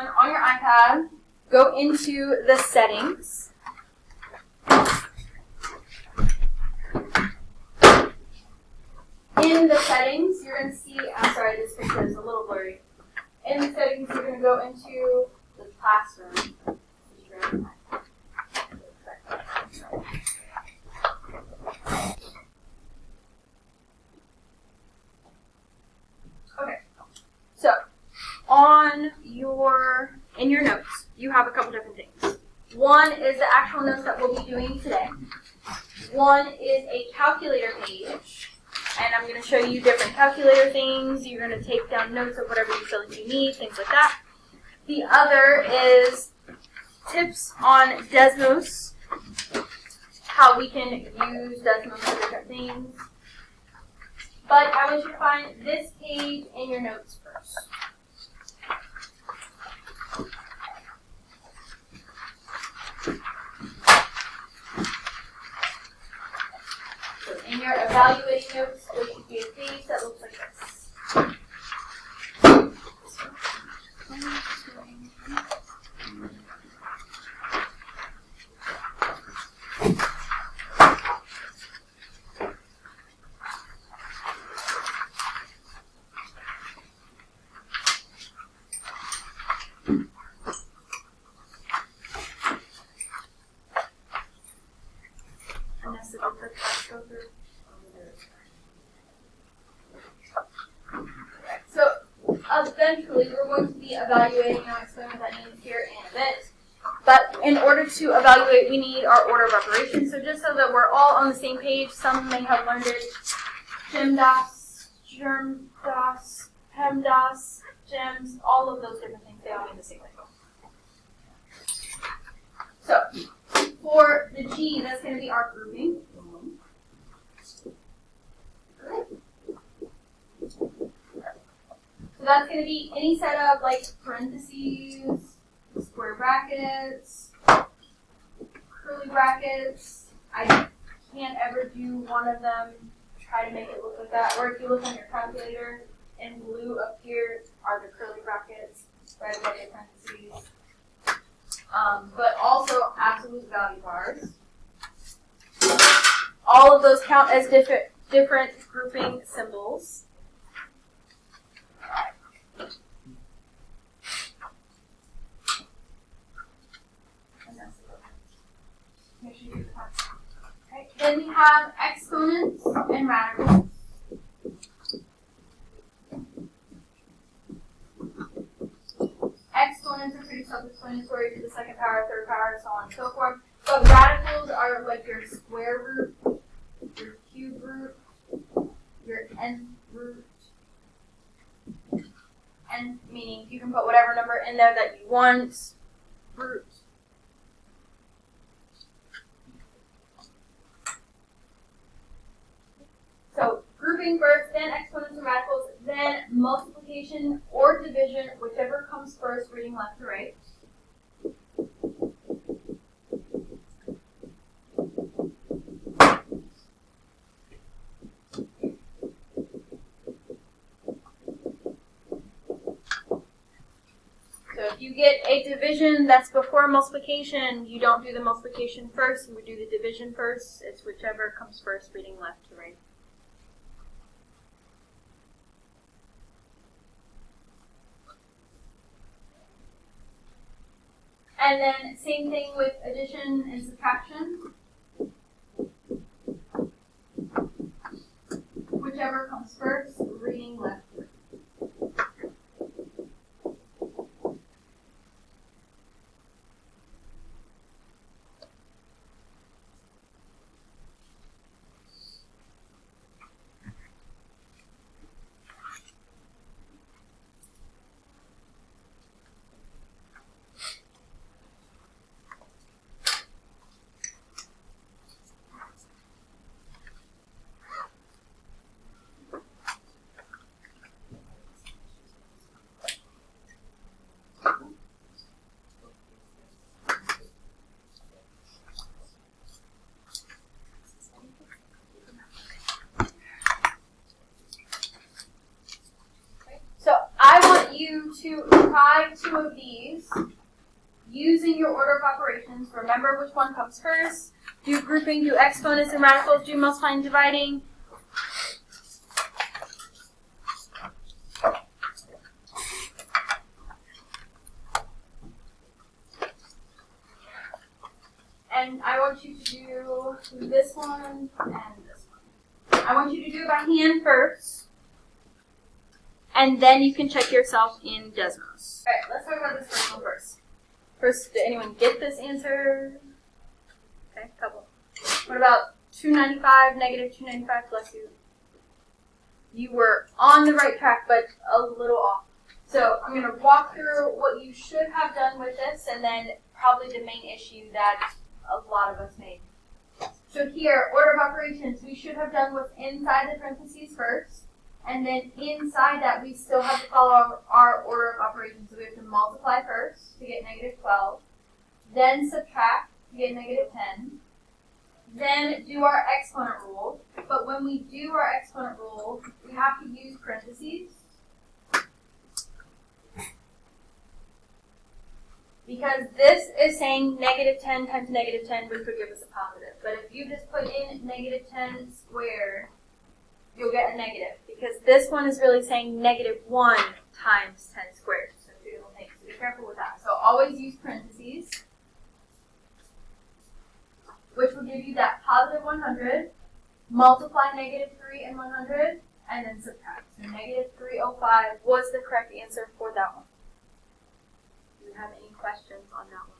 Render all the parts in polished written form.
on your iPad, go into the settings. In the settings, you're going to see, I'm sorry, this picture is a little blurry. In the settings, you're going to go into the classroom. Okay, so in your notes, you have a couple different things. One is the actual notes that we'll be doing today. One is a calculator page, and I'm going to show you different calculator things. You're going to take down notes of whatever you feel like you need, things like that. The other is tips on desmos, how we can use desmos for different things. But I want you to find this page in your notes first. So in your evaluating notes, there should be a page that looks like this. So eventually we're going to be evaluating, and I'll explain what that means here in a bit. But in order to evaluate, we need our order of operations. So just so that we're all on the same page, some may have learned it. GEMDAS, GERMDAS, PEMDAS, GEMS, all of those different things, they all mean the same thing. So for the G, that's going to be our grouping. So that's going to be any set of like parentheses, square brackets, curly brackets. I can't ever do one of them, try to make it look like that. Or if you look on your calculator, in blue up here are the curly brackets, right above the parentheses. But also absolute value bars. All of those count as different grouping symbols. Okay. Then we have exponents and radicals. Exponents are pretty self-explanatory to the second power, third power, so on and so forth. But radicals are like your square root, your cube root, your nth root. Nth meaning you can put whatever number in there that you want. Root. So grouping first, then exponents and radicals, then multiplication or division, whichever comes first, reading left to right. So if you get a division that's before multiplication, you don't do the multiplication first, you would do the division first. It's whichever comes first, reading left to right. And then same thing with addition and subtraction. Whichever comes first, reading left to right. two of these, using your order of operations, remember which one comes first, do grouping, do exponents and radicals, do multiplying and dividing. And I want you to do this one and this one. I want you to do it by hand first, and then you can check yourself in Desmos. Alright, let's talk about this first one first. First, did anyone get this answer? Okay, couple. What about 295, negative 295, bless you? You were on the right track, but a little off. So I'm going to walk through what you should have done with this, and then probably the main issue that a lot of us made. So here, order of operations, we should have done what's inside the parentheses first, and then inside that we still have to follow our order of operations. So we have to multiply first to get negative 12, then subtract to get negative 10, then do our exponent rule. But when we do our exponent rule, we have to use parentheses, because this is saying negative 10 times negative 10, which would give us a positive. But if you just put in negative 10 squared, you'll get a negative, because this one is really saying negative 1 times 10 squared. So two different things. So be careful with that. So always use parentheses, which will give you that positive 100, multiply negative 3 and 100, and then subtract. So negative 305 was the correct answer for that one. Do you have any questions on that one?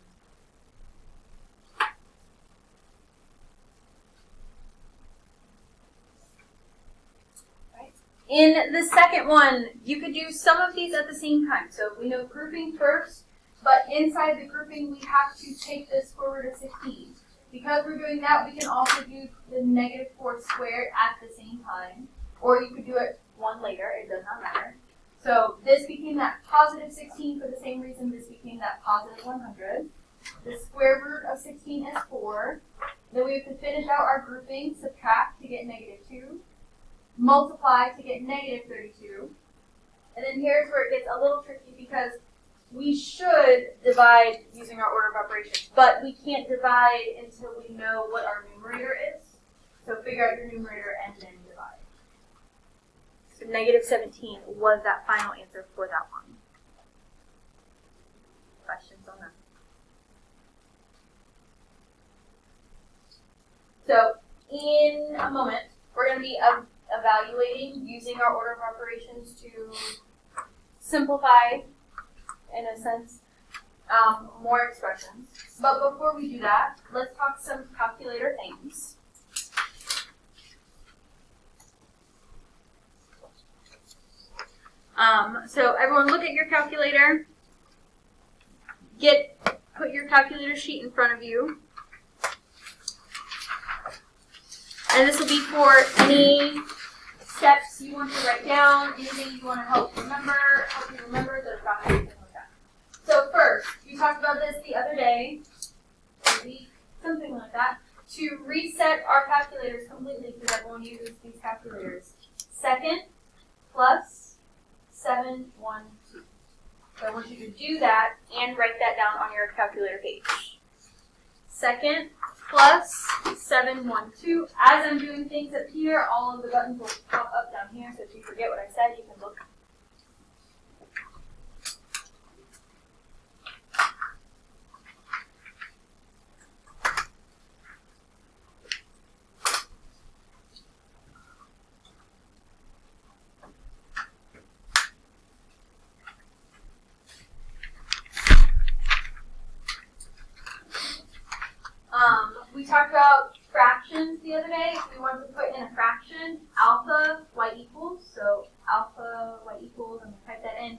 Right. In the second one, you could do some of these at the same time. So we know grouping first, but inside the grouping, we have to take the square root of 16. Because we're doing that, we can also do the negative 4 squared at the same time. Or you could do it one later, it does not matter. So this became that positive 16 for the same reason this became that positive 100. The square root of 16 is 4. Then we have to finish out our grouping, subtract to get negative 2, multiply to get negative 32. And then here's where it gets a little tricky, because we should divide using our order of operations, but we can't divide until we know what our numerator is. So figure out your numerator and then divide. So negative 17 was that final answer for that one. Questions on that? So in a moment, we're going to be evaluating using our order of operations to simplify, in a sense, more expressions. But before we do that, let's talk some calculator things. So everyone look at your calculator. Put your calculator sheet in front of you. And this will be for any steps you want to write down, anything you want to help you remember the process, anything like that. So first, we talked about this the other day, something like that, to reset our calculators completely, because everyone uses these calculators. Second plus 712. So I want you to do that and write that down on your calculator page. Second plus 712. As I'm doing things up here, all of the buttons will pop up down here, so if you forget what I said, you can look. We talked about fractions the other day. If we wanted to put in a fraction, alpha y equals. So alpha y equals, I'm going to type that in.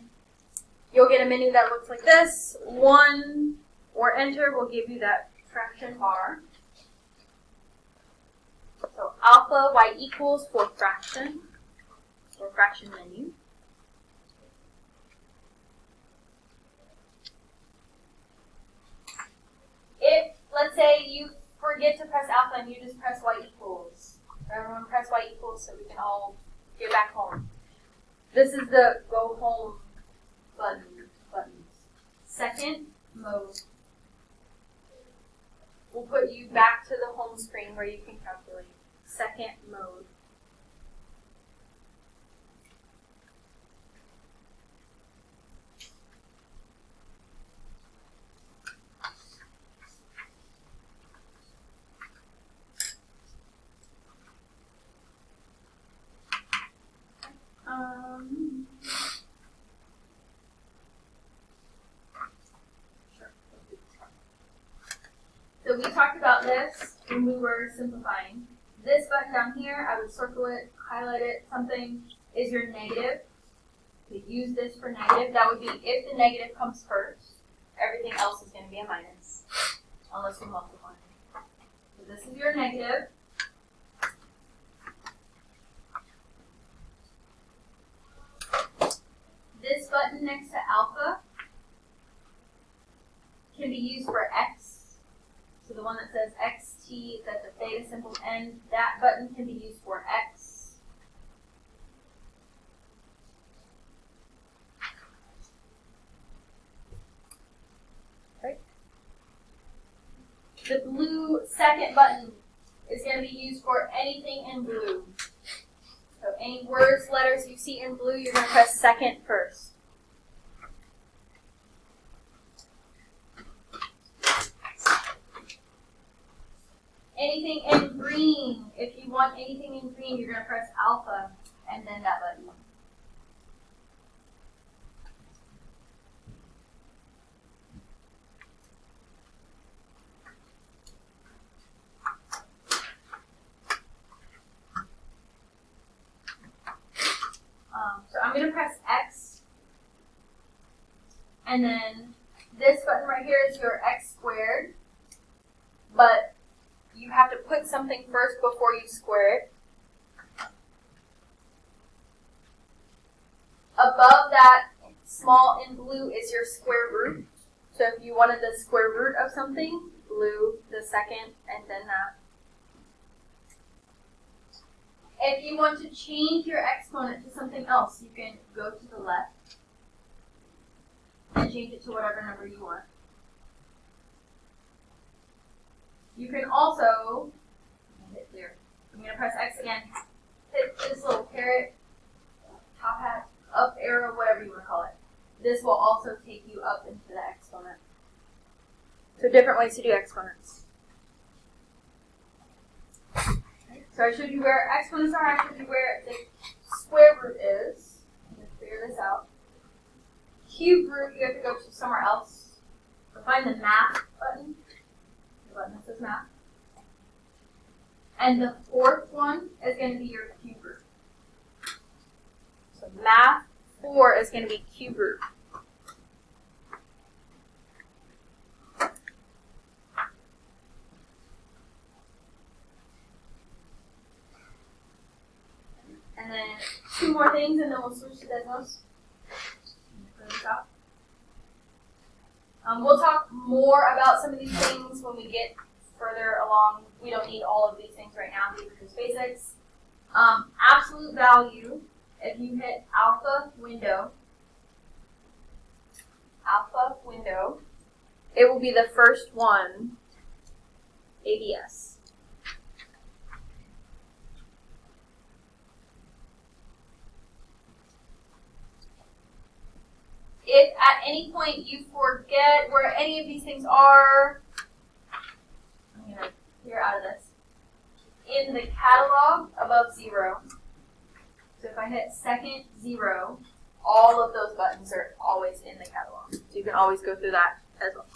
You'll get a menu that looks like this. 1 or enter will give you that fraction bar. So alpha y equals for fraction, or fraction menu. If, let's say, you forget to press alpha and you just press y equals. Everyone press y equals so we can all get back home. This is the go home buttons. second mode. We'll put you back to the home screen where you can calculate. Second mode. Sure. So we talked about this when we were simplifying. This button down here, I would circle it, highlight it, something is your negative. We use this for negative. That would be if the negative comes first, everything else is going to be a minus, unless we multiply. So this is your negative. This button next to alpha can be used for x. So the one that says xt, that's a theta symbol end, that button can be used for x. Right. The blue second button is going to be used for anything in blue. So any words, letters you see in blue, you're going to press second first. Anything in green, if you want anything in green, you're going to press alpha and then that button. So I'm going to press X, and then this button right here is your X squared, but you have to put something first before you square it. Above that small in blue is your square root. So if you wanted the square root of something, blue, the second, and then that. If you want to change your exponent to something else, you can go to the left and change it to whatever number you want. You can also, hit clear. I'm going to press X again, hit this little caret, top hat, up arrow, whatever you want to call it. This will also take you up into the exponent. So different ways to do exponents. So I showed you where exponents are, I showed you where the square root is. I'm going to figure this out. Cube root, you have to go to somewhere else. So find the math button. The button that says math. And the fourth one is going to be your cube root. So math 4 is going to be cube root. And then 2 more things, and then we'll switch to desmos. We'll talk more about some of these things when we get further along. We don't need all of these things right now. These are just basics. Absolute value, if you hit alpha window, it will be the first one, ABS. If at any point you forget where any of these things are, I'm going to clear out of this. In the catalog above 0, so if I hit second 0, all of those buttons are always in the catalog. So you can always go through that as well.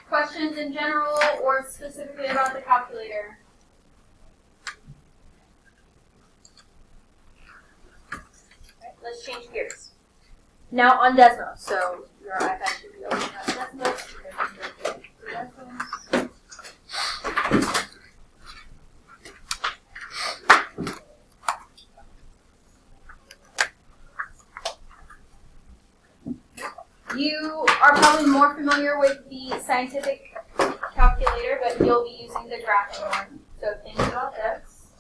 Questions in general or specifically about the calculator? Let's change gears. Now on desmos. So your iPad should be opening up desmos. You are probably more familiar with the scientific calculator, but you'll be using the graphing one. So think about this.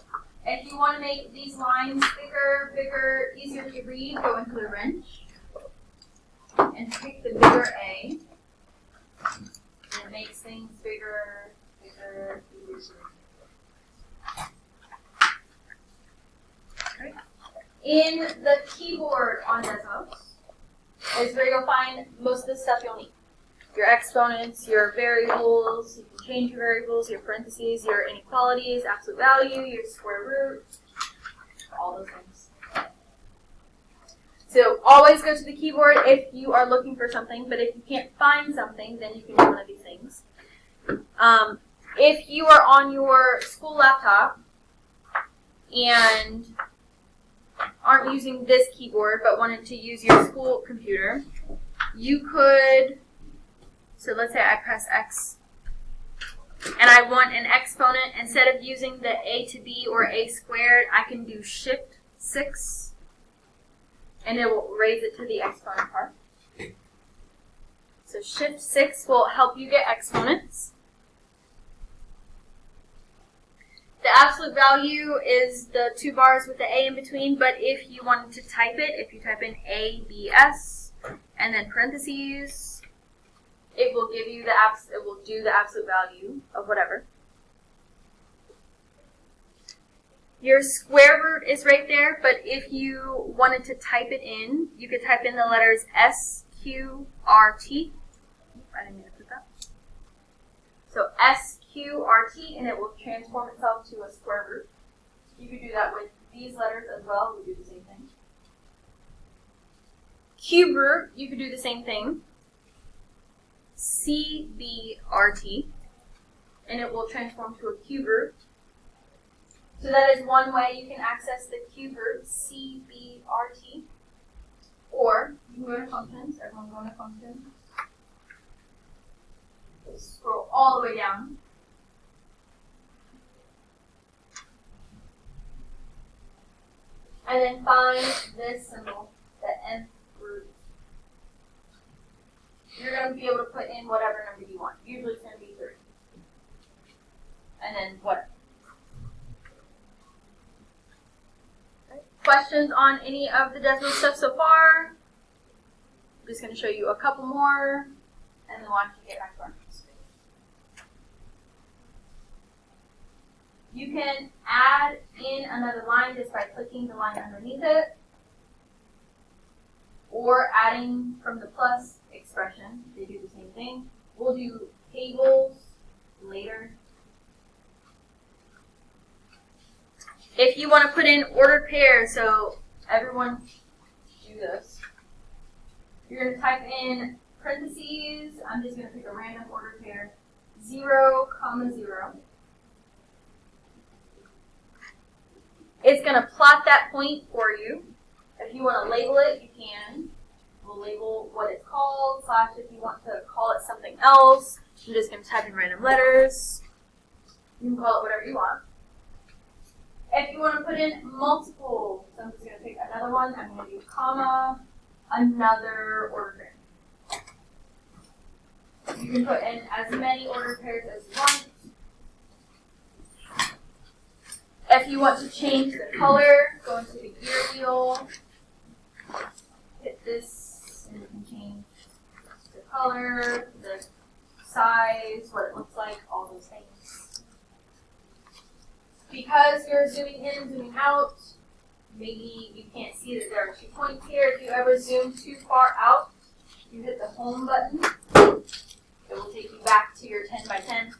If you want to make these lines bigger, easier to read, go into the wrench and pick the bigger A. And it makes things bigger. Okay. In the keyboard on Desmos is where you'll find most of the stuff you'll need. Your exponents, your variables, you can change your variables, your parentheses, your inequalities, absolute value, your square root, all those things. So always go to the keyboard if you are looking for something, but if you can't find something, then you can do one of these things. If you are on your school laptop and aren't using this keyboard but wanted to use your school computer, you could, so let's say I press X and I want an exponent. Instead of using the a to b or a squared, I can do Shift 6 and it will raise it to the exponent part. So Shift 6 will help you get exponents. The absolute value is the 2 bars with the A in between, but if you wanted to type it, if you type in ABS and then parentheses, it will give you it will do the absolute value of whatever. Your square root is right there, but if you wanted to type it in, you could type in the letters SQRT. I didn't mean to put that. So SQRT, and it will transform itself to a square root. You could do that with these letters as well. We do the same thing. Cube root, you could do the same thing. CBRT, and it will transform to a cube root. So that is one way you can access the cube root, CBRT. Or you can go to functions. Everyone go to functions. Scroll all the way down. And then find this symbol, the nth root. You're going to be able to put in whatever number you want. Usually it's going to be 3. And then whatever. Okay. Questions on any of the Desmos stuff so far? I'm just going to show you a couple more, and then we'll actually get back to our notes. You can add in another line just by clicking the line underneath it, or adding from the plus expression. They do the same thing. We'll do tables later. If you want to put in ordered pairs, so everyone do this. You're going to type in parentheses. I'm just going to pick a random ordered pair. 0, 0. It's going to plot that point for you. If you want to label it, you can. We'll label what it's called, / if you want to call it something else, I'm just going to type in random letters. You can call it whatever you want. If you want to put in multiple, so I'm just going to pick another one. I'm going to do comma, another ordered pair. You can put in as many ordered pairs as you want. If you want to change the color, go into the gear wheel, hit this, and you can change the color, the size, what it looks like, all those things. Because you're zooming in and zooming out, maybe you can't see that there are 2 points here. If you ever zoom too far out, you hit the home button. It will take you back to your 10 by 10.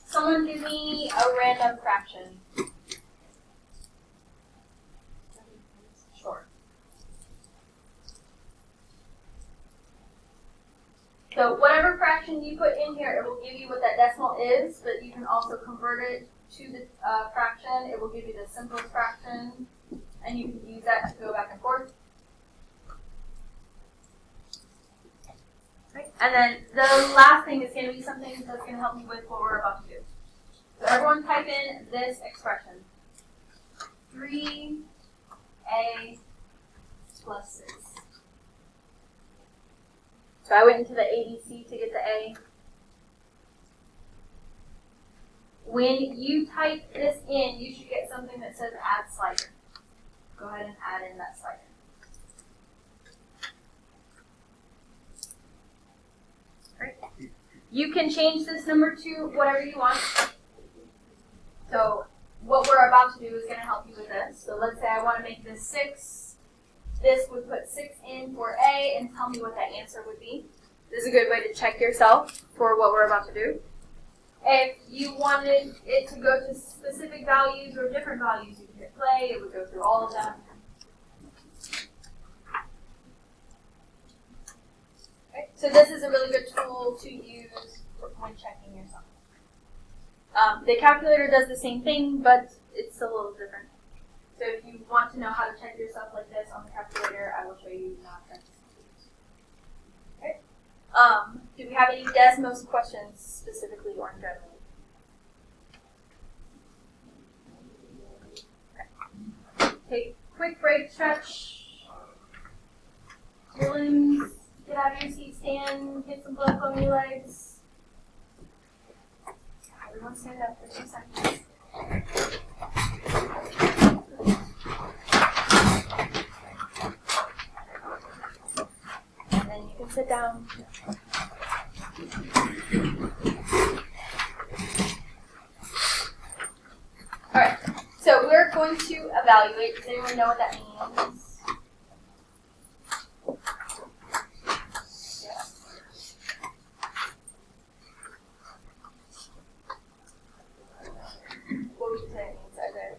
Someone give me a random fraction. Sure. So whatever fraction you put in here, it will give you what that decimal is, but you can also convert it to the fraction. It will give you the simplest fraction, and you can use that to go back and forth. Right. And then the last thing is going to be something that's going to help you with what we're about to do. So everyone type in this expression. 3a plus 6. So I went into the ABC to get the A. When you type this in, you should get something that says add slider. Go ahead and add in that slider. Right. You can change this number to whatever you want. So what we're about to do is going to help you with this. So let's say I want to make this 6. This would put 6 in for A and tell me what that answer would be. This is a good way to check yourself for what we're about to do. If you wanted it to go to specific values or different values, you could hit play. It would go through all of them. Okay. So this is a really good tool to use when checking yourself. The calculator does the same thing, but it's a little different. So if you want to know how to check yourself like this on the calculator, I will show you how to check this. Okay. Do we have any desmos questions specifically or in general? Okay. Take a quick break, stretch your limbs, get out of your seat, stand, get some blood flowing in your legs. Everyone stand up for 2 seconds. And then you can sit down. Alright, so we're going to evaluate. Does anyone know what that means? What would you say it means, Isaiah?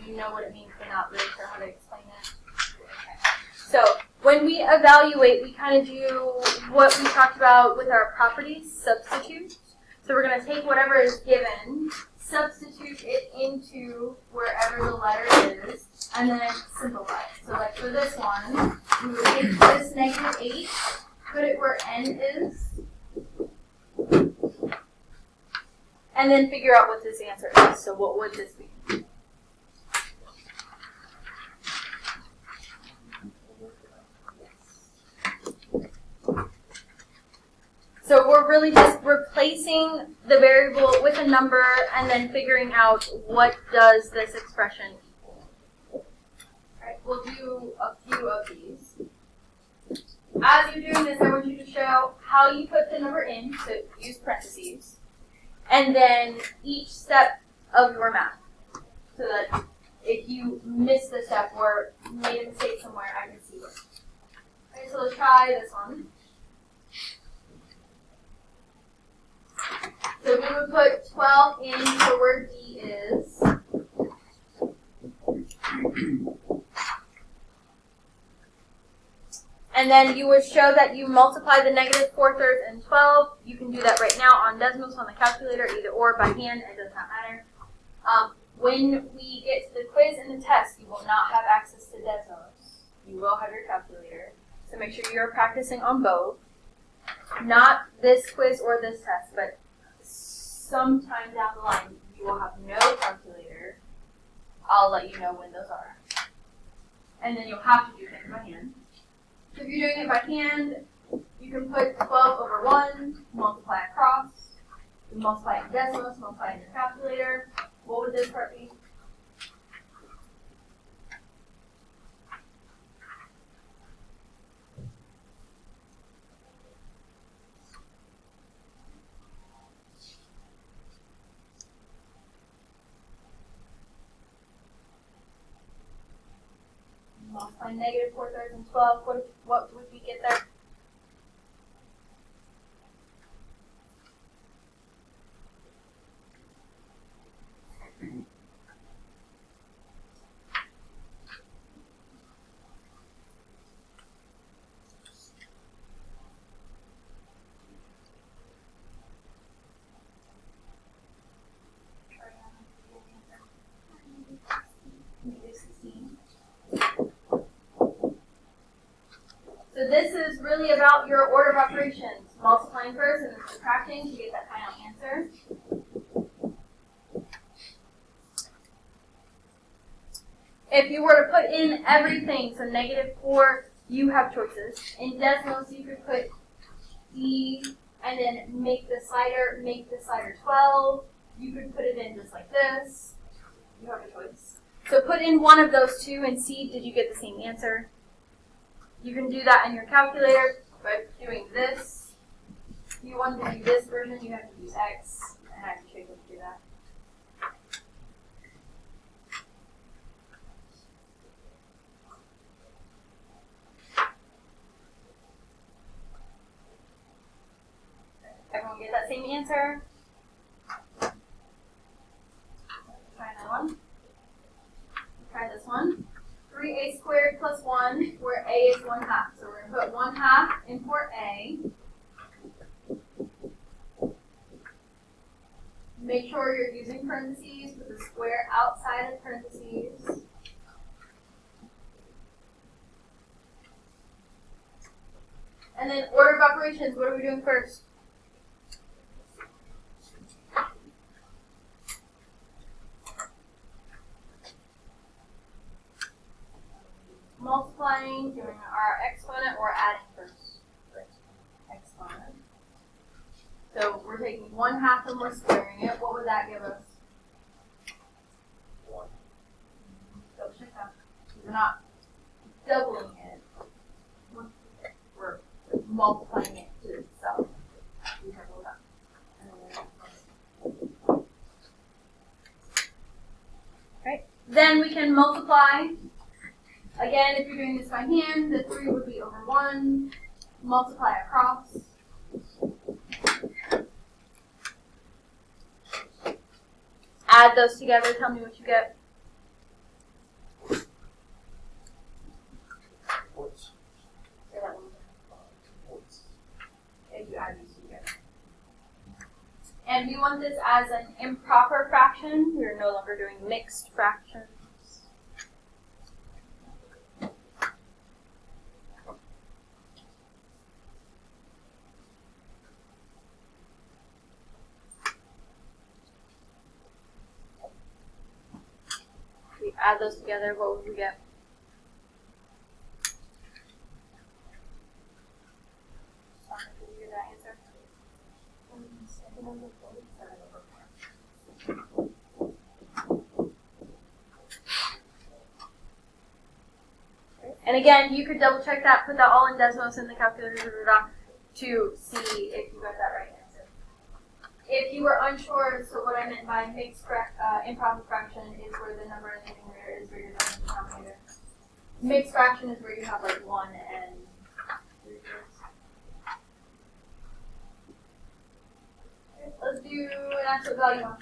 You know what it means, but not really sure how to explain it. Okay. So when we evaluate, we kind of do what we talked about with our properties, substitute. So we're going to take whatever is given, substitute it into wherever the letter is, and then simplify it. So like for this one, we would take this -8, put it where n is, and then figure out what this answer is. So what would this be? So we're really just replacing the variable with a number and then figuring out what does this expression equal. All right, we'll do a few of these. As you're doing this, I want you to show how you put the number in, so use parentheses, and then each step of your math, so that if you miss the step or made a mistake somewhere, I can see it. All right, so let's try this one. So we would put 12 in for where D is. And then you would show that you multiply the -4/3 and 12. You can do that right now on Desmos on the calculator, either or by hand, it does not matter. When we get to the quiz and the test, you will not have access to Desmos. You will have your calculator. So make sure you're practicing on both. Not this quiz or this test, but sometime down the line, you will have no calculator. I'll let you know when those are. And then you'll have to do things by hand. So if you're doing it by hand, you can put 12 over 1, multiply across, multiply in Desmos, multiply in your calculator. What would this part be? Multiply -4/3 and 12. What would we get there? So this is really about your order of operations. Multiplying first and then subtracting to get that final answer. If you were to put in everything, so -4, you have choices. In Desmos, you could put D and then make the slider 12. You could put it in just like this. You have a choice. So put in one of those two and see, did you get the same answer? You can do that in your calculator by doing this. If you want to do this version, you have to use X, and I can show you how to do that. Everyone get that same answer? Try another one. Try this one. 3a squared plus 1, where a is 1/2. So we're going to put 1/2 in for a. Make sure you're using parentheses, put the square outside of parentheses. And then order of operations, what are we doing first? Multiplying, doing our exponent, or adding first. Exponent. So we're taking 1/2 and we're squaring it. What would that give us? 1. Double check that. We're not doubling it. We're multiplying it to itself. Be careful with that. Right. Then we can multiply. Again, if you're doing this by hand, the 3 would be over 1. Multiply across. Add those together. Tell me what you get. Points. Say that one. Points. If you add these together. And we want this as an improper fraction. We're no longer doing mixed fractions. Add those together, what would we get? Did you get that answer? And again, you could double check that, put that all in Desmos in the calculator to see if you got that right answer. If you were unsure, so what I meant by mixed improper fraction is where the number in the numerator is bigger than the denominator. Mixed fraction is where you have like 1 and 3 fourths. Okay, let's do an absolute value one.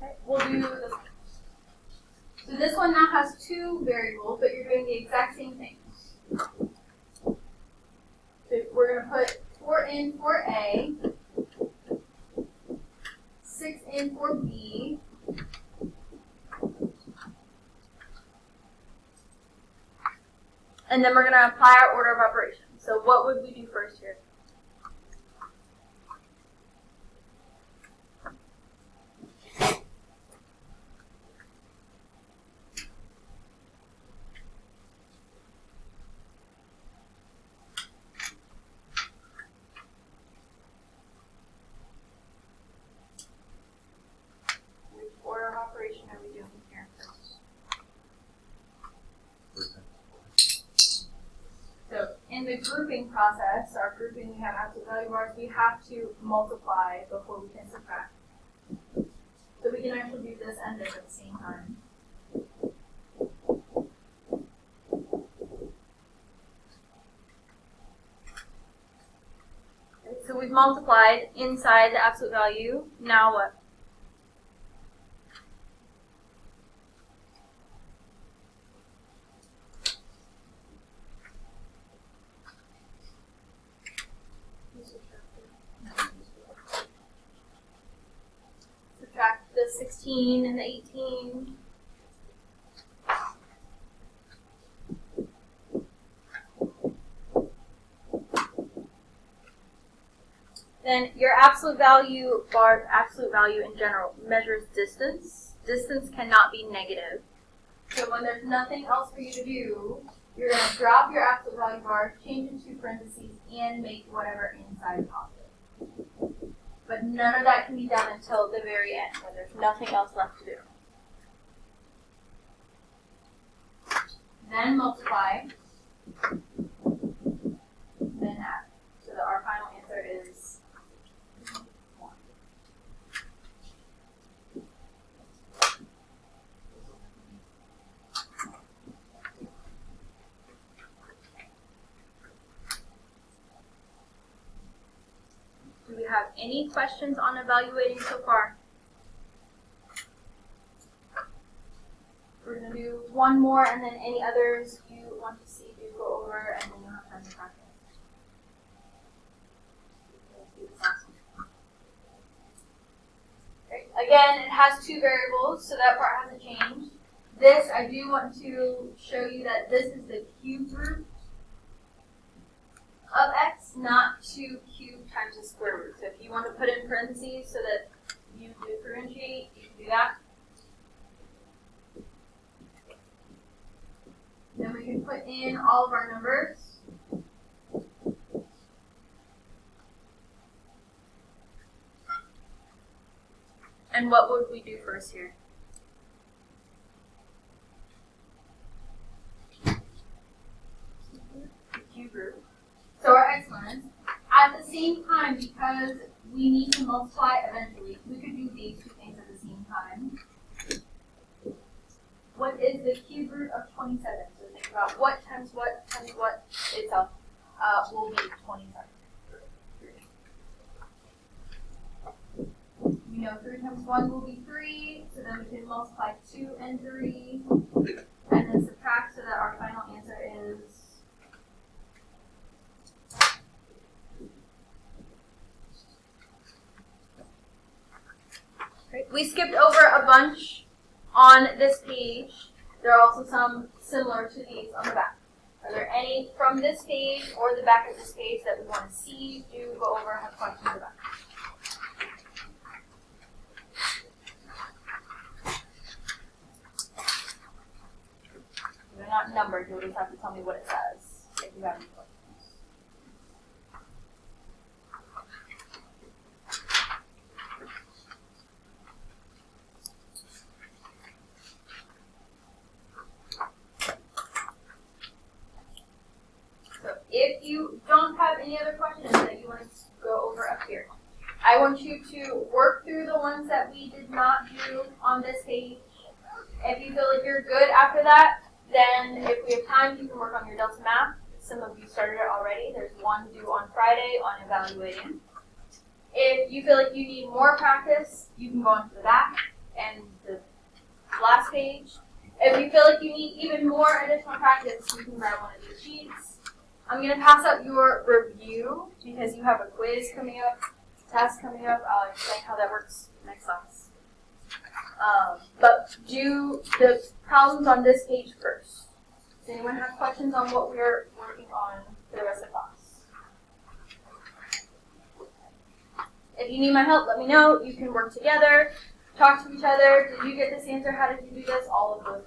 Okay, we'll do this one. So this one now has 2 variables, but you're doing the exact same thing. So we're going to put 4 in for A, 6 in for B, and then we're going to apply our order of operations. So what would we do first here? In the grouping process, our grouping, we have absolute value bars, we have to multiply before we can subtract. So we can actually do this and this at the same time. Okay, so we've multiplied inside the absolute value. Now what? Subtract the 16 and the 18. Then your absolute value bar, absolute value in general, measures distance. Distance cannot be negative. So when there's nothing else for you to do, you're going to drop your absolute value bar, change it to parentheses, and make whatever inside positive. But none of that can be done until the very end, when there's nothing else left to do. Then multiply, then add. So that our final answer is 1. Do we have any questions on evaluating so far? We're going to do one more, and then any others you want to see, do go over, and then you'll have time to practice. Great. Again, it has 2 variables, so that part hasn't changed. This, I do want to show you that this is the cube root of x, not 2 cubed times the square root. So if you want to put in parentheses so that you differentiate, you can do that. Then we can put in all of our numbers. And what would we do first here? Cube root. So our exponents. At the same time, because we need to multiply eventually, we could do these 2 things at the same time. What is the cube root of 27? So think about what times what itself will be 27. We know 3 times 1 will be 3, so then we can multiply 2 and 3, and then subtract so that our final answer is 3. We skipped over a bunch on this page. There are also some similar to these on the back. Are there any from this page or the back of this page that we want to see, do, go over, have questions about? They're not numbered, you'll just have to tell me what it says if you have any questions. If you don't have any other questions that you want to go over up here, I want you to work through the ones that we did not do on this page. If you feel like you're good after that, then if we have time, you can work on your Delta Math. Some of you started it already. There's one due on Friday on evaluating. If you feel like you need more practice, you can go on to the back and the last page. If you feel like you need even more additional practice, you can grab one of these sheets. I'm going to pass out your review because you have a quiz coming up, test coming up. I'll explain how that works next class. But do the problems on this page first. Does anyone have questions on what we're working on for the rest of the class? If you need my help, let me know. You can work together, talk to each other. Did you get this answer? How did you do this? All of those